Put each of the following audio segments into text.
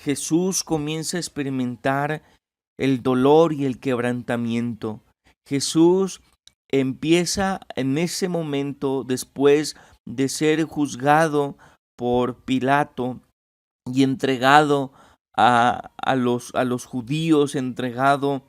Jesús comienza a experimentar el dolor y el quebrantamiento. Jesús empieza en ese momento, después de ser juzgado por Pilato y entregado a los judíos, entregado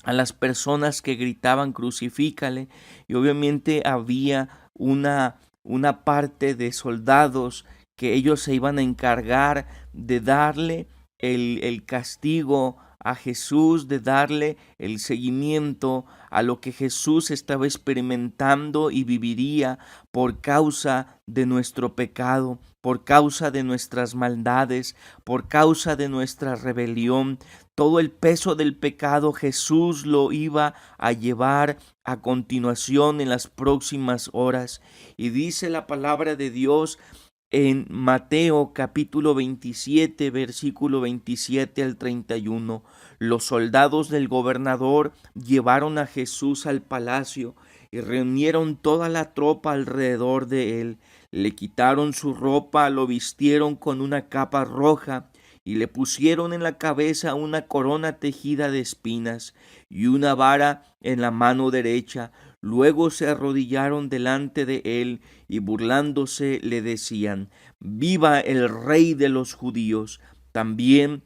a las personas que gritaban crucifícale, y obviamente había una parte de soldados que ellos se iban a encargar de darle el castigo a Jesús, de darle el seguimiento a lo que Jesús estaba experimentando y viviría por causa de nuestro pecado, por causa de nuestras maldades, por causa de nuestra rebelión. Todo el peso del pecado Jesús lo iba a llevar a continuación en las próximas horas. Y dice la palabra de Dios en Mateo capítulo 27, versículo 27 al 31. Los soldados del gobernador llevaron a Jesús al palacio y reunieron toda la tropa alrededor de él. Le quitaron su ropa, lo vistieron con una capa roja y le pusieron en la cabeza una corona tejida de espinas y una vara en la mano derecha. Luego se arrodillaron delante de él y burlándose le decían: «¡Viva el Rey de los judíos!». También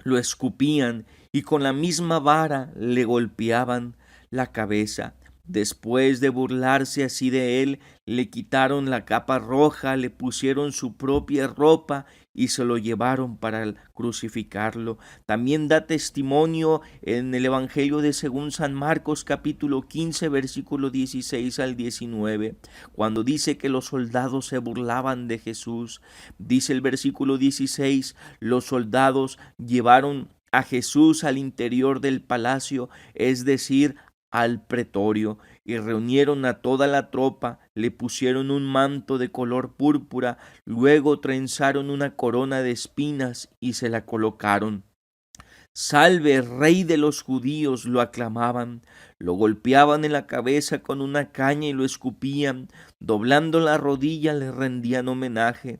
lo escupían y con la misma vara le golpeaban la cabeza. Después de burlarse así de él, le quitaron la capa roja, le pusieron su propia ropa y se lo llevaron para crucificarlo. También da testimonio en el Evangelio de según San Marcos capítulo 15 versículo 16 al 19, cuando dice que los soldados se burlaban de Jesús. Dice el versículo 16: los soldados llevaron a Jesús al interior del palacio, es decir, al pretorio, y reunieron a toda la tropa, le pusieron un manto de color púrpura, luego trenzaron una corona de espinas y se la colocaron. «Salve, Rey de los judíos», lo aclamaban, lo golpeaban en la cabeza con una caña y lo escupían, doblando la rodilla le rendían homenaje.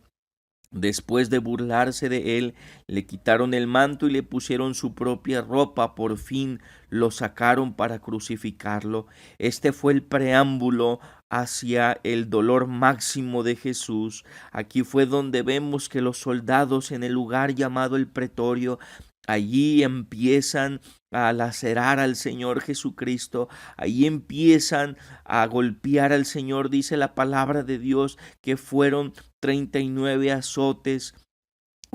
Después de burlarse de él, le quitaron el manto y le pusieron su propia ropa. Por fin lo sacaron para crucificarlo. Este fue el preámbulo hacia el dolor máximo de Jesús. Aquí fue donde vemos que los soldados en el lugar llamado el pretorio, allí empiezan a lacerar al Señor Jesucristo, allí empiezan a golpear al Señor. Dice la palabra de Dios que fueron 39 azotes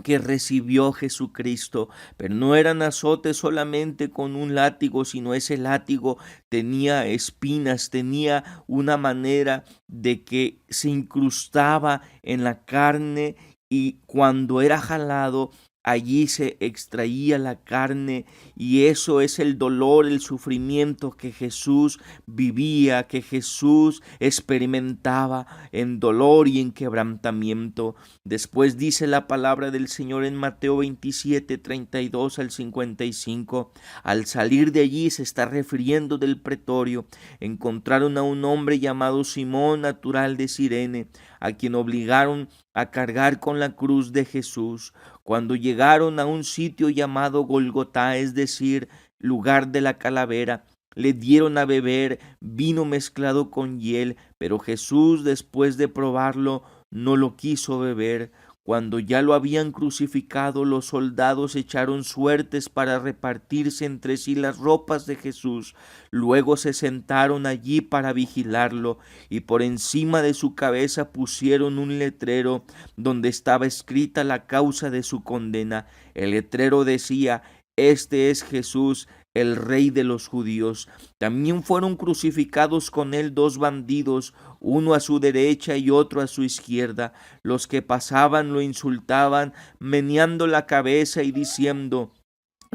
que recibió Jesucristo, pero no eran azotes solamente con un látigo, sino ese látigo tenía espinas, tenía una manera de que se incrustaba en la carne y cuando era jalado, allí se extraía la carne, y eso es el dolor, el sufrimiento que Jesús vivía, que Jesús experimentaba en dolor y en quebrantamiento. Después dice la palabra del Señor en Mateo 27, 32 al 55. Al salir de allí, se está refiriendo del pretorio, encontraron a un hombre llamado Simón, natural de Cirene, a quien obligaron a cargar con la cruz de Jesús. Cuando llegaron a un sitio llamado Golgotá, es decir, lugar de la calavera, le dieron a beber vino mezclado con hiel, pero Jesús, después de probarlo, no lo quiso beber. Cuando ya lo habían crucificado, los soldados echaron suertes para repartirse entre sí las ropas de Jesús. Luego se sentaron allí para vigilarlo, y por encima de su cabeza pusieron un letrero donde estaba escrita la causa de su condena. El letrero decía: «Este es Jesús, el Rey de los judíos». También fueron crucificados con él dos bandidos, uno a su derecha y otro a su izquierda. Los que pasaban lo insultaban, meneando la cabeza y diciendo: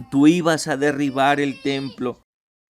«Tú ibas a derribar el templo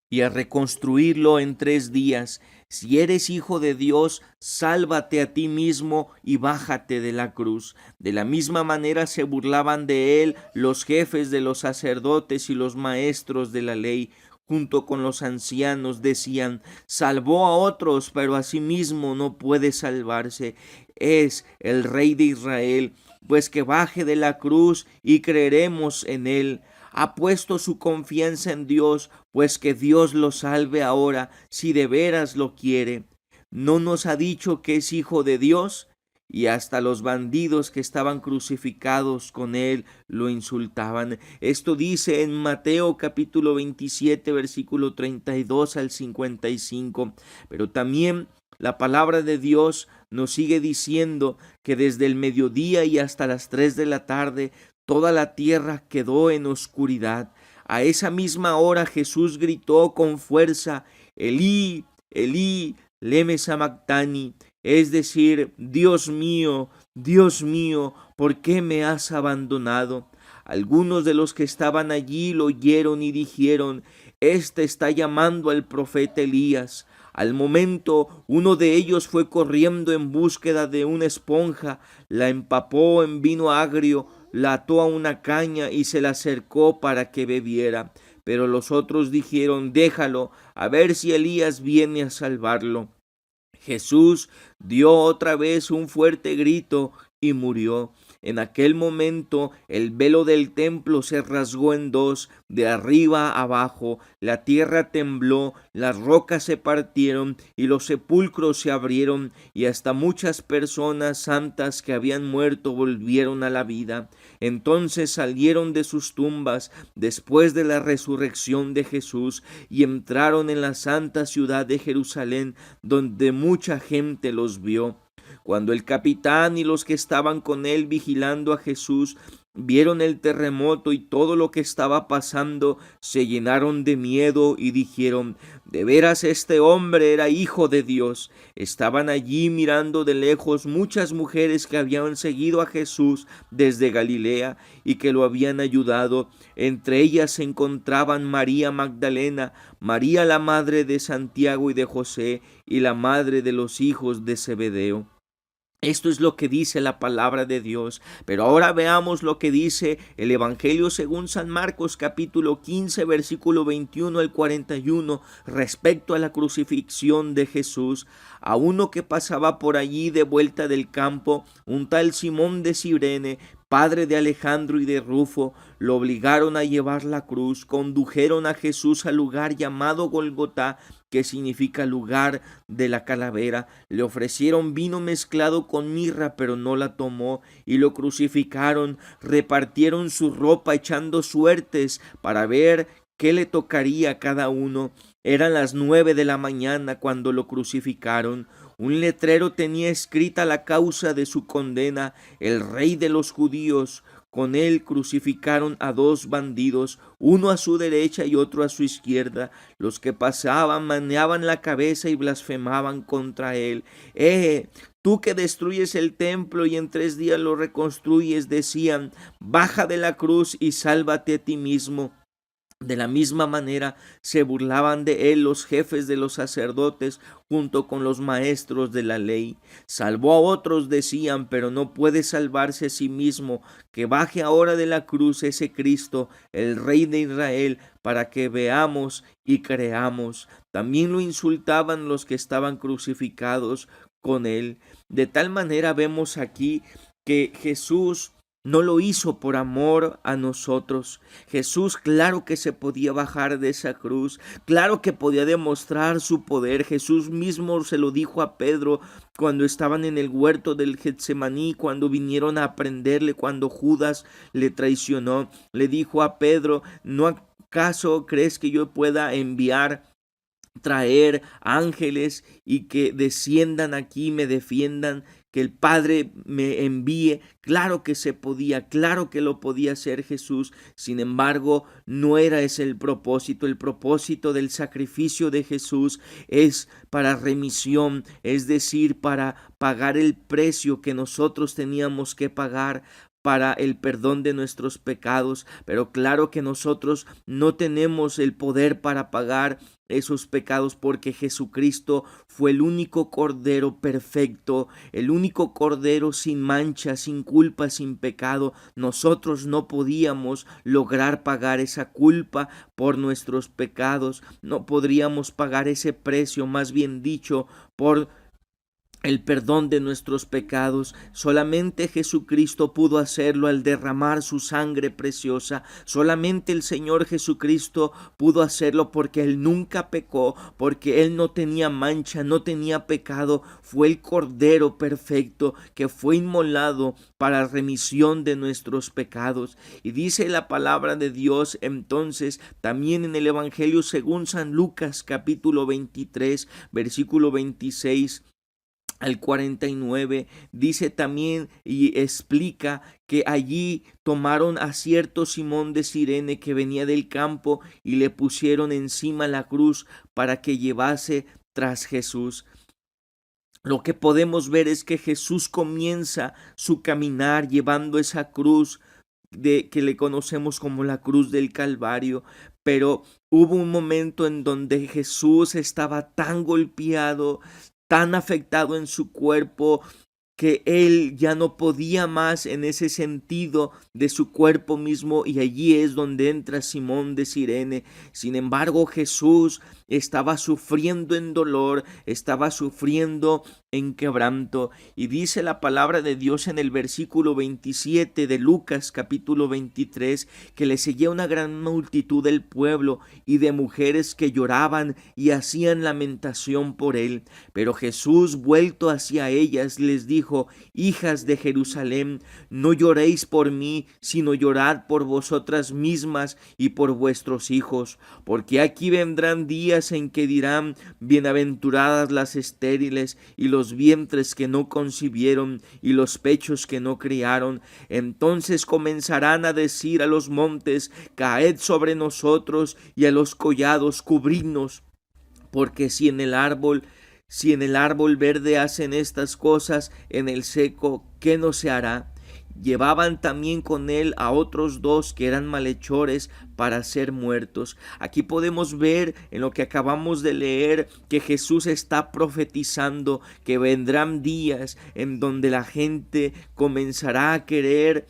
y a reconstruirlo en 3 días. Si eres hijo de Dios, sálvate a ti mismo y bájate de la cruz». De la misma manera se burlaban de él los jefes de los sacerdotes y los maestros de la ley. Junto con los ancianos decían: «Salvó a otros, pero a sí mismo no puede salvarse. Es el Rey de Israel». pues que baje de la cruz y creeremos en él. Ha puesto su confianza en Dios, pues que Dios lo salve ahora, si de veras lo quiere. ¿No nos ha dicho que es hijo de Dios? Y hasta los bandidos que estaban crucificados con él lo insultaban. Esto dice en Mateo capítulo 27, versículo 32 al 55. Pero también la palabra de Dios nos sigue diciendo que desde el mediodía y hasta las 3 de la tarde toda la tierra quedó en oscuridad. A esa misma hora Jesús gritó con fuerza: Elí, Elí, leme sabactani, es decir, Dios mío, ¿por qué me has abandonado? Algunos de los que estaban allí lo oyeron y dijeron: Este está llamando al profeta Elías. Al momento, uno de ellos fue corriendo en búsqueda de una esponja, la empapó en vino agrio, la ató a una caña y se la acercó para que bebiera. Pero los otros dijeron: Déjalo, a ver si Elías viene a salvarlo. Jesús dio otra vez un fuerte grito y murió. En aquel momento el velo del templo se rasgó en dos, de arriba a abajo, la tierra tembló, las rocas se partieron y los sepulcros se abrieron, y hasta muchas personas santas que habían muerto volvieron a la vida. Entonces salieron de sus tumbas después de la resurrección de Jesús y entraron en la santa ciudad de Jerusalén, donde mucha gente los vio. Cuando el capitán y los que estaban con él vigilando a Jesús vieron el terremoto y todo lo que estaba pasando, se llenaron de miedo y dijeron: De veras este hombre era hijo de Dios. Estaban allí mirando de lejos muchas mujeres que habían seguido a Jesús desde Galilea y que lo habían ayudado. Entre ellas se encontraban María Magdalena, María la madre de Santiago y de José, y la madre de los hijos de Zebedeo. Esto es lo que dice la palabra de Dios. Pero ahora veamos lo que dice el Evangelio según San Marcos capítulo 15 versículo 21 al 41 respecto a la crucifixión de Jesús. A uno que pasaba por allí de vuelta del campo, un tal Simón de Cirene, padre de Alejandro y de Rufo, lo obligaron a llevar la cruz. Condujeron a Jesús al lugar llamado Golgotá, que significa lugar de la calavera. Le ofrecieron vino mezclado con mirra, pero no la tomó, y lo crucificaron. Repartieron su ropa echando suertes para ver qué le tocaría a cada uno. Eran las 9 de la mañana cuando lo crucificaron. Un letrero tenía escrita la causa de su condena: el rey de los judíos. Con él crucificaron a dos bandidos, uno a su derecha y otro a su izquierda. Los que pasaban meneaban la cabeza y blasfemaban contra él. Tú que destruyes el templo y en 3 días lo reconstruyes, decían: Baja de la cruz y sálvate a ti mismo. De la misma manera se burlaban de él los jefes de los sacerdotes junto con los maestros de la ley. Salvó a otros, decían, pero no puede salvarse a sí mismo. Que baje ahora de la cruz ese Cristo, el Rey de Israel, para que veamos y creamos. También lo insultaban los que estaban crucificados con él. De tal manera vemos aquí que Jesús no lo hizo por amor a nosotros. Jesús, claro que se podía bajar de esa cruz, claro que podía demostrar su poder. Jesús mismo se lo dijo a Pedro cuando estaban en el huerto del Getsemaní, cuando vinieron a prenderle, cuando Judas le traicionó. Le dijo a Pedro: ¿no acaso crees que yo pueda traer ángeles y que desciendan aquí, me defiendan, que el Padre me envíe? Claro que se podía, claro que lo podía hacer Jesús. Sin embargo, no era ese el propósito. El propósito del sacrificio de Jesús es para remisión, es decir, para pagar el precio que nosotros teníamos que pagar para el perdón de nuestros pecados. Pero claro que nosotros no tenemos el poder para pagar esos pecados, porque Jesucristo fue el único cordero perfecto, el único cordero sin mancha, sin culpa, sin pecado. Nosotros no podíamos lograr pagar esa culpa por nuestros pecados, no podríamos pagar ese precio, más bien dicho, por el perdón de nuestros pecados. Solamente Jesucristo pudo hacerlo al derramar su sangre preciosa. Solamente el Señor Jesucristo pudo hacerlo porque Él nunca pecó, porque Él no tenía mancha, no tenía pecado. Fue el Cordero perfecto que fue inmolado para remisión de nuestros pecados. Y dice la palabra de Dios entonces también en el Evangelio según San Lucas capítulo 23 versículo 26 al 49, dice también y explica que allí tomaron a cierto Simón de Cirene que venía del campo y le pusieron encima la cruz para que llevase tras Jesús. Lo que podemos ver es que Jesús comienza su caminar llevando esa cruz que le conocemos como la cruz del Calvario, pero hubo un momento en donde Jesús estaba tan golpeado, tan afectado en su cuerpo, que él ya no podía más en ese sentido de su cuerpo mismo, y allí es donde entra Simón de Cirene. Sin embargo, Jesús estaba sufriendo en dolor, estaba sufriendo en quebranto, y dice la palabra de Dios en el versículo 27 de Lucas capítulo 23 que le seguía una gran multitud del pueblo y de mujeres que lloraban y hacían lamentación por él. Pero Jesús, vuelto hacia ellas, les dijo: hijas de Jerusalén, no lloréis por mí, sino llorad por vosotras mismas y por vuestros hijos, porque aquí vendrán días en que dirán: bienaventuradas las estériles y los vientres que no concibieron y los pechos que no criaron. Entonces comenzarán a decir a los montes: caed sobre nosotros, y a los collados: cubridnos. Porque si en el árbol verde hacen estas cosas, en el seco, ¿qué no se hará? Llevaban también con él a otros dos que eran malhechores para ser muertos. Aquí podemos ver en lo que acabamos de leer que Jesús está profetizando que vendrán días en donde la gente comenzará a querer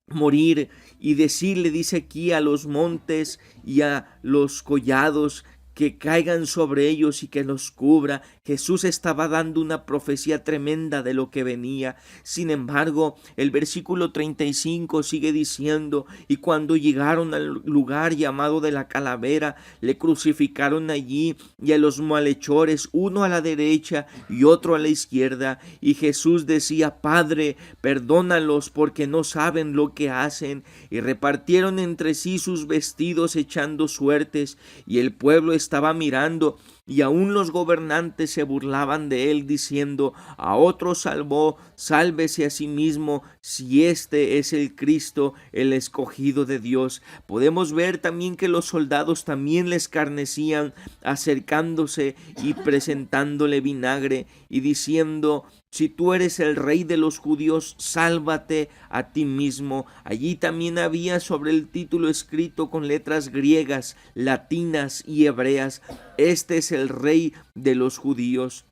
morir y decirle, dice aquí, a los montes y a los collados que caigan sobre ellos y que los cubra. Jesús estaba dando una profecía tremenda de lo que venía. Sin embargo, el versículo 35 sigue diciendo: y cuando llegaron al lugar llamado de la Calavera, le crucificaron allí, y a los malhechores, uno a la derecha y otro a la izquierda. Y Jesús decía: Padre, perdónalos, porque no saben lo que hacen. Y repartieron entre sí sus vestidos echando suertes, y el pueblo estaba mirando, y aun los gobernantes se burlaban de él, diciendo: a otro salvó, sálvese a sí mismo, si este es el Cristo, el escogido de Dios. Podemos ver también que los soldados también le escarnecían, acercándose y presentándole vinagre y diciendo: si tú eres el rey de los judíos, sálvate a ti mismo. Allí también había sobre el título escrito con letras griegas, latinas y hebreas: este es el rey de los judíos.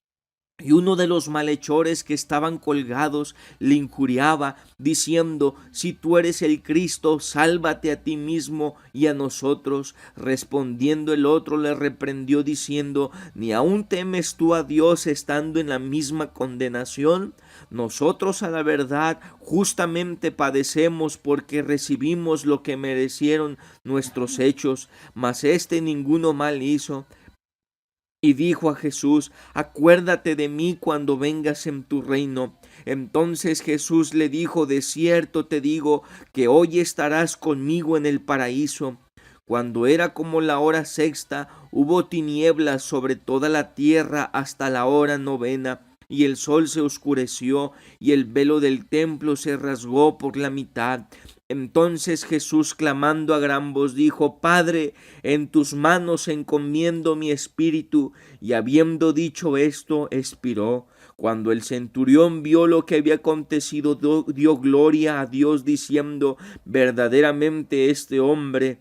Y uno de los malhechores que estaban colgados le injuriaba, diciendo: si tú eres el Cristo, sálvate a ti mismo y a nosotros. Respondiendo el otro le reprendió, diciendo: ¿ni aún temes tú a Dios, estando en la misma condenación? Nosotros, a la verdad, justamente padecemos, porque recibimos lo que merecieron nuestros hechos, mas este ninguno mal hizo. Y dijo a Jesús: acuérdate de mí cuando vengas en tu reino. Entonces Jesús le dijo: de cierto te digo que hoy estarás conmigo en el paraíso. Cuando era como la hora sexta, hubo tinieblas sobre toda la tierra hasta la hora novena, y el sol se oscureció, y el velo del templo se rasgó por la mitad. Entonces Jesús, clamando a gran voz, dijo: Padre, en tus manos encomiendo mi espíritu. Y habiendo dicho esto, expiró. Cuando el centurión vio lo que había acontecido, dio gloria a Dios, diciendo: verdaderamente este hombre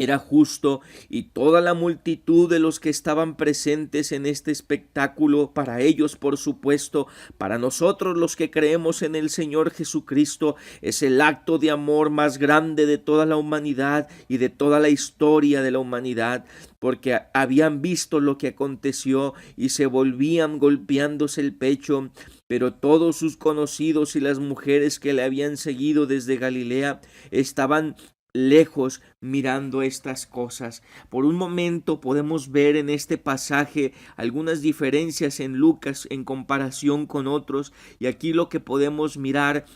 era justo, y toda la multitud de los que estaban presentes en este espectáculo, para ellos por supuesto, para nosotros los que creemos en el Señor Jesucristo, es el acto de amor más grande de toda la humanidad y de toda la historia de la humanidad, porque habían visto lo que aconteció y se volvían golpeándose el pecho. Pero todos sus conocidos y las mujeres que le habían seguido desde Galilea estaban lejos mirando estas cosas. Por un momento podemos ver en este pasaje algunas diferencias en Lucas en comparación con otros, y aquí lo que podemos mirar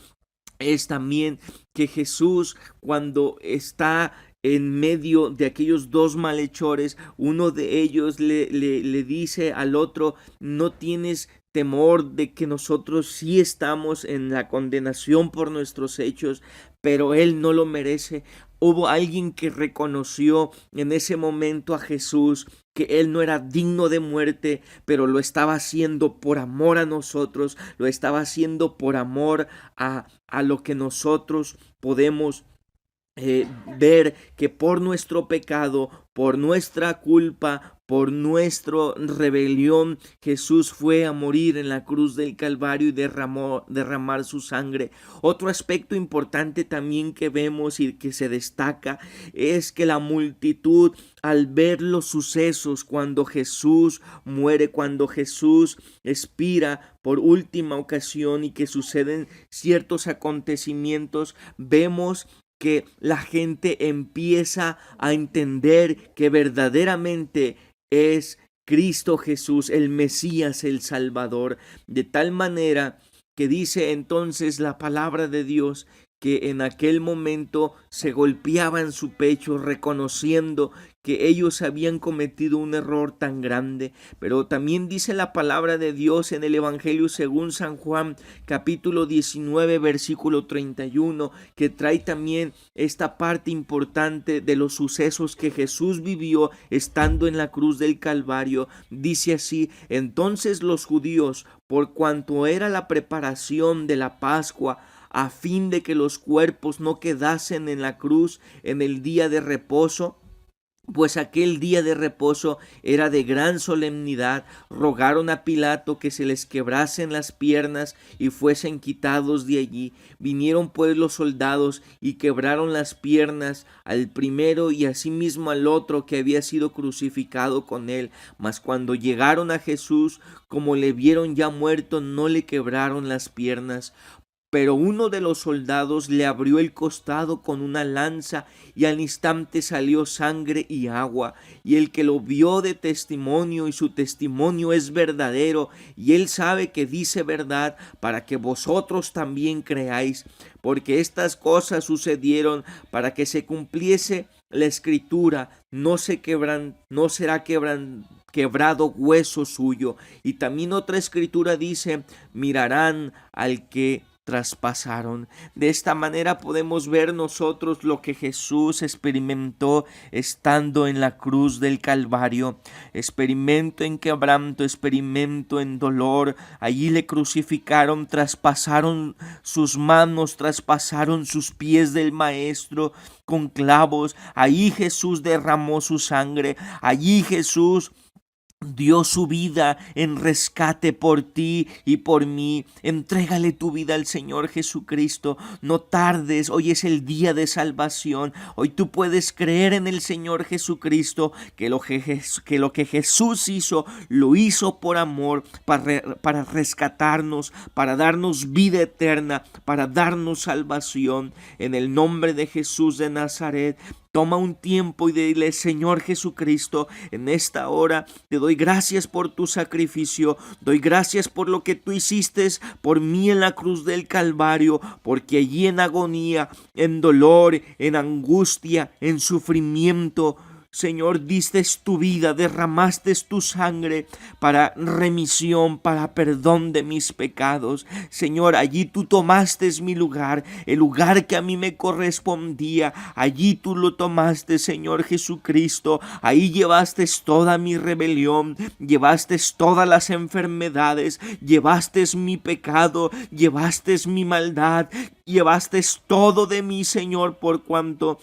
es también que Jesús, cuando está en medio de aquellos dos malhechores, uno de ellos le dice al otro: no tienes temor de que nosotros sí estamos en la condenación por nuestros hechos, pero él no lo merece. Hubo alguien que reconoció en ese momento a Jesús, que él no era digno de muerte, pero lo estaba haciendo por amor a nosotros, lo estaba haciendo por amor a lo que nosotros podemos ver, que por nuestro pecado, por nuestra culpa, por nuestra rebelión, Jesús fue a morir en la cruz del Calvario y derramar su sangre. Otro aspecto importante también que vemos y que se destaca es que la multitud, al ver los sucesos cuando Jesús muere, cuando Jesús expira por última ocasión y que suceden ciertos acontecimientos, vemos que la gente empieza a entender que verdaderamente es Cristo Jesús, el Mesías, el Salvador, de tal manera que dice entonces la palabra de Dios que en aquel momento se golpeaban su pecho reconociendo que ellos habían cometido un error tan grande. Pero también dice la palabra de Dios en el Evangelio según San Juan, capítulo 19, versículo 31, que trae también esta parte importante de los sucesos que Jesús vivió estando en la cruz del Calvario. Dice así: entonces los judíos, por cuanto era la preparación de la Pascua, a fin de que los cuerpos no quedasen en la cruz en el día de reposo, pues aquel día de reposo era de gran solemnidad, rogaron a Pilato que se les quebrasen las piernas y fuesen quitados de allí. Vinieron pues los soldados y quebraron las piernas al primero y asimismo al otro que había sido crucificado con él. Mas cuando llegaron a Jesús, como le vieron ya muerto, no le quebraron las piernas. Pero uno de los soldados le abrió el costado con una lanza, y al instante salió sangre y agua. Y el que lo vio de testimonio, y su testimonio es verdadero, y él sabe que dice verdad, para que vosotros también creáis. Porque estas cosas sucedieron para que se cumpliese la escritura: no será quebrado hueso suyo. Y también otra escritura dice: mirarán al que traspasaron. De esta manera podemos ver nosotros lo que Jesús experimentó estando en la cruz del Calvario. Experimento en quebranto, experimento en dolor. Allí le crucificaron, traspasaron sus manos, traspasaron sus pies del Maestro con clavos. Allí Jesús derramó su sangre. Allí Jesús dio su vida en rescate por ti y por mí. Entrégale tu vida al Señor Jesucristo. No tardes, hoy es el día de salvación. Hoy tú puedes creer en el Señor Jesucristo, que lo que Jesús hizo, lo hizo por amor, para rescatarnos, para darnos vida eterna, para darnos salvación. En el nombre de Jesús de Nazaret, toma un tiempo y dile: Señor Jesucristo, en esta hora te doy gracias por tu sacrificio, doy gracias por lo que tú hiciste por mí en la cruz del Calvario, porque allí en agonía, en dolor, en angustia, en sufrimiento, Señor, diste tu vida, derramaste tu sangre para remisión, para perdón de mis pecados. Señor, allí tú tomaste mi lugar, el lugar que a mí me correspondía. Allí tú lo tomaste, Señor Jesucristo. Ahí llevaste toda mi rebelión, llevaste todas las enfermedades, llevaste mi pecado, llevaste mi maldad, llevaste todo de mí, Señor, por cuanto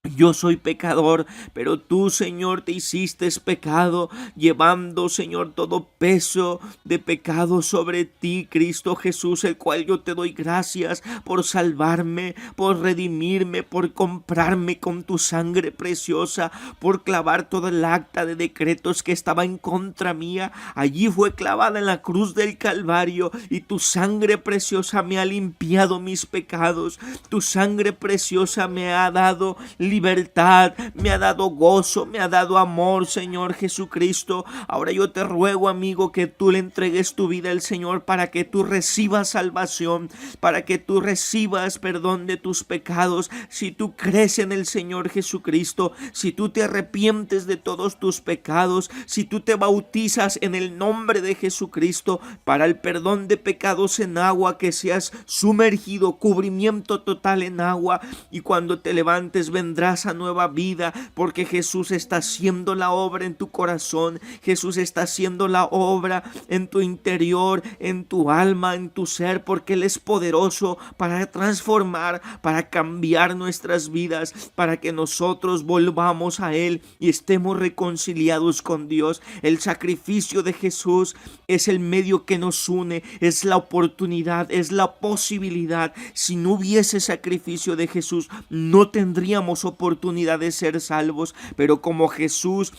Yo soy pecador, pero tú, Señor, te hiciste pecado, llevando, Señor, todo peso de pecado sobre ti, Cristo Jesús, el cual yo te doy gracias por salvarme, por redimirme, por comprarme con tu sangre preciosa, por clavar toda el acta de decretos que estaba en contra mía. Allí fue clavada en la cruz del Calvario, y tu sangre preciosa me ha limpiado mis pecados. Tu sangre preciosa me ha dado libertad, me ha dado gozo, me ha dado amor, Señor Jesucristo. Ahora yo te ruego, amigo, que tú le entregues tu vida al Señor para que tú recibas salvación, para que tú recibas perdón de tus pecados. Si tú crees en el Señor Jesucristo, si tú te arrepientes de todos tus pecados, si tú te bautizas en el nombre de Jesucristo para el perdón de pecados en agua, que seas sumergido, cubrimiento total en agua, y cuando te levantes vendrás a nueva vida, porque Jesús está haciendo la obra en tu corazón. Jesús está haciendo la obra en tu interior, en tu alma, en tu ser, porque Él es poderoso para transformar, para cambiar nuestras vidas, para que nosotros volvamos a Él y estemos reconciliados con Dios. El sacrificio de Jesús es el medio que nos une, es la oportunidad, es la posibilidad. Si no hubiese sacrificio de Jesús, no tendríamos oportunidad de ser salvos, pero como Jesús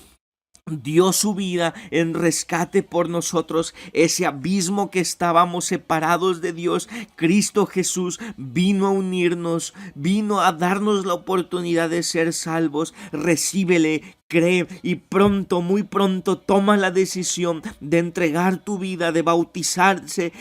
dio su vida en rescate por nosotros, ese abismo que estábamos separados de Dios, Cristo Jesús vino a unirnos, vino a darnos la oportunidad de ser salvos. Recíbele, cree y pronto, muy pronto, toma la decisión de entregar tu vida, de bautizarte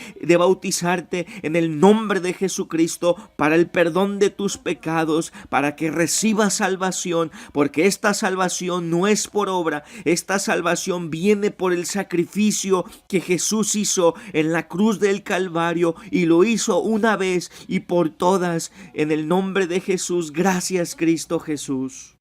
en el nombre de Jesucristo para el perdón de tus pecados, para que recibas salvación, porque esta salvación no es por obra, esta salvación viene por el sacrificio que Jesús hizo en la cruz del Calvario, y lo hizo una vez y por todas. En el nombre de Jesús, gracias, Cristo Jesús.